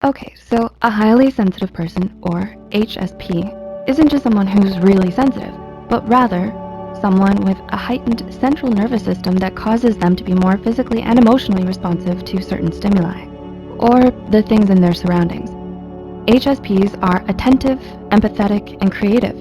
Okay, so a highly sensitive person, or HSP, isn't just someone who's really sensitive, but rather someone with a heightened central nervous system that causes them to be more physically and emotionally responsive to certain stimuli, or the things in their surroundings. HSPs are attentive, empathetic, and creative.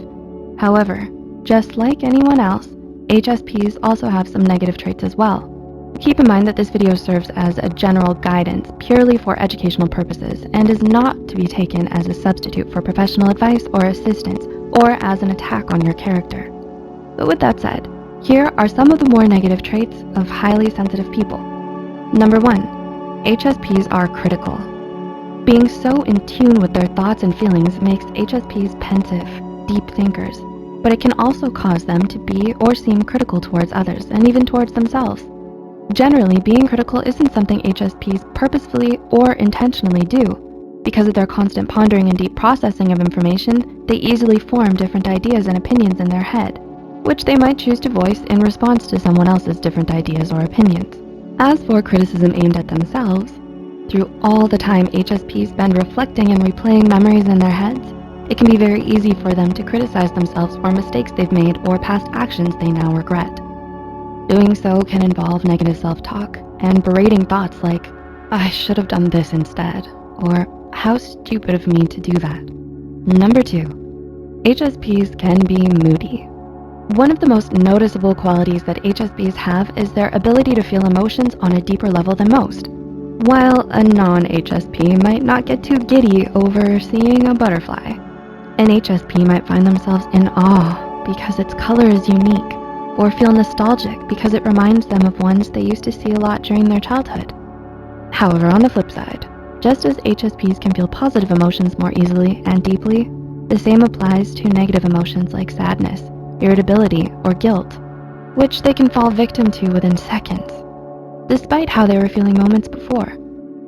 However, just like anyone else, HSPs also have some negative traits as well. Keep in mind that this video serves as a general guidance purely for educational purposes and is not to be taken as a substitute for professional advice or assistance or as an attack on your character. But with that said, here are some of the more negative traits of highly sensitive people. Number 1, HSPs are critical. Being so in tune with their thoughts and feelings makes HSPs pensive, deep thinkers, but it can also cause them to be or seem critical towards others and even towards themselves. Generally, being critical isn't something HSPs purposefully or intentionally do. Because of their constant pondering and deep processing of information, they easily form different ideas and opinions in their head, which they might choose to voice in response to someone else's different ideas or opinions. As for criticism aimed at themselves, through all the time HSPs spend reflecting and replaying memories in their heads, it can be very easy for them to criticize themselves for mistakes they've made or past actions they now regret. Doing so can involve negative self-talk and berating thoughts like, I should have done this instead, or how stupid of me to do that. Number 2, HSPs can be moody. One of the most noticeable qualities that HSPs have is their ability to feel emotions on a deeper level than most. While a non-HSP might not get too giddy over seeing a butterfly, an HSP might find themselves in awe because its color is unique, or feel nostalgic because it reminds them of ones they used to see a lot during their childhood. However, on the flip side, just as HSPs can feel positive emotions more easily and deeply, the same applies to negative emotions like sadness, irritability, or guilt, which they can fall victim to within seconds, despite how they were feeling moments before.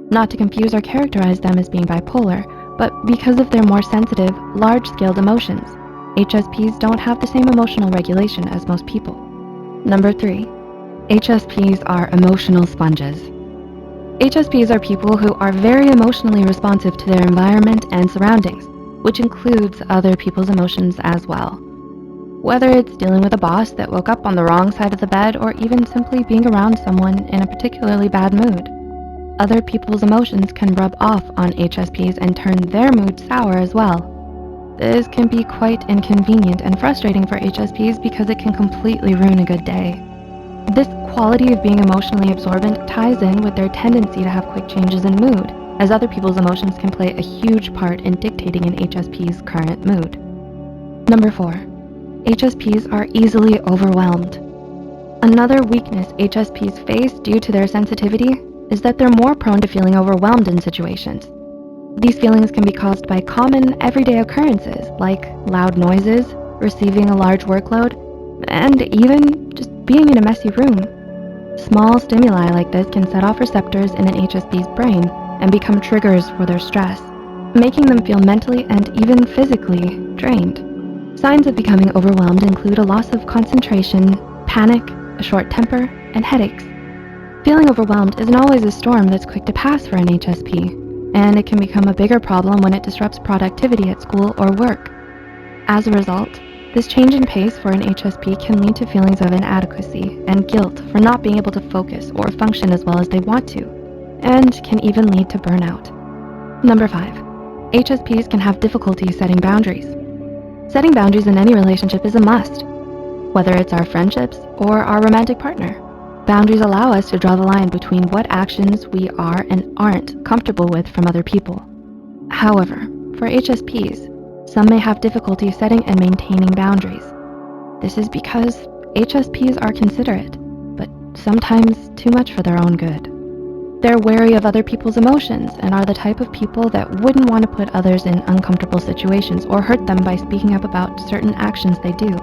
Not to confuse or characterize them as being bipolar, but because of their more sensitive, large-scaled emotions, HSPs don't have the same emotional regulation as most people. Number 3, HSPs are emotional sponges. HSPs are people who are very emotionally responsive to their environment and surroundings, which includes other people's emotions as well. Whether it's dealing with a boss that woke up on the wrong side of the bed or even simply being around someone in a particularly bad mood, other people's emotions can rub off on HSPs and turn their mood sour as well. This can be quite inconvenient and frustrating for HSPs because it can completely ruin a good day. This quality of being emotionally absorbent ties in with their tendency to have quick changes in mood, as other people's emotions can play a huge part in dictating an HSP's current mood. Number 4, HSPs are easily overwhelmed. Another weakness HSPs face due to their sensitivity is that they're more prone to feeling overwhelmed in situations. These feelings can be caused by common, everyday occurrences like loud noises, receiving a large workload, and even just being in a messy room. Small stimuli like this can set off receptors in an HSP's brain and become triggers for their stress, making them feel mentally and even physically drained. Signs of becoming overwhelmed include a loss of concentration, panic, a short temper, and headaches. Feeling overwhelmed isn't always a storm that's quick to pass for an HSP, and it can become a bigger problem when it disrupts productivity at school or work. As a result, this change in pace for an HSP can lead to feelings of inadequacy and guilt for not being able to focus or function as well as they want to, and can even lead to burnout. Number 5, HSPs can have difficulty setting boundaries. Setting boundaries in any relationship is a must, whether it's our friendships or our romantic partner. Boundaries allow us to draw the line between what actions we are and aren't comfortable with from other people. However, for HSPs, some may have difficulty setting and maintaining boundaries. This is because HSPs are considerate, but sometimes too much for their own good. They're wary of other people's emotions and are the type of people that wouldn't want to put others in uncomfortable situations or hurt them by speaking up about certain actions they do.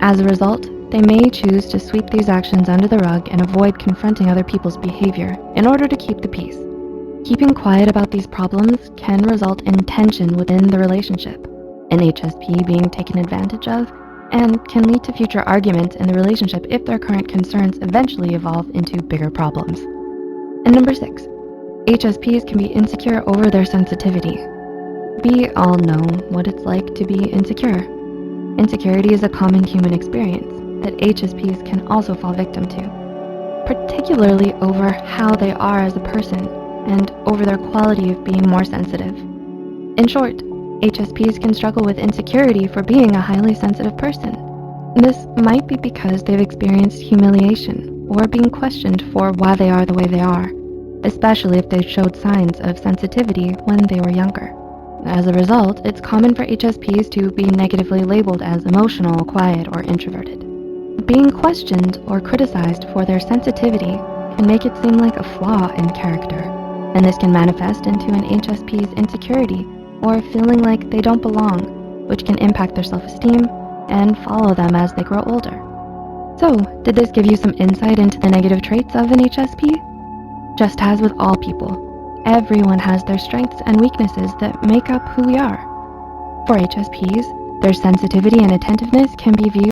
As a result, they may choose to sweep these actions under the rug and avoid confronting other people's behavior in order to keep the peace. Keeping quiet about these problems can result in tension within the relationship, an HSP being taken advantage of, and can lead to future arguments in the relationship if their current concerns eventually evolve into bigger problems. And number 6, HSPs can be insecure over their sensitivity. We all know what it's like to be insecure. Insecurity is a common human experience that HSPs can also fall victim to, particularly over how they are as a person and over their quality of being more sensitive. In short, HSPs can struggle with insecurity for being a highly sensitive person. This might be because they've experienced humiliation or being questioned for why they are the way they are, especially if they showed signs of sensitivity when they were younger. As a result, it's common for HSPs to be negatively labeled as emotional, quiet, or introverted. Being questioned or criticized for their sensitivity can make it seem like a flaw in character, and this can manifest into an HSP's insecurity or feeling like they don't belong, which can impact their self-esteem and follow them as they grow older. So, did this give you some insight into the negative traits of an HSP? Just as with all people, everyone has their strengths and weaknesses that make up who we are. For HSPs, their sensitivity and attentiveness can be viewed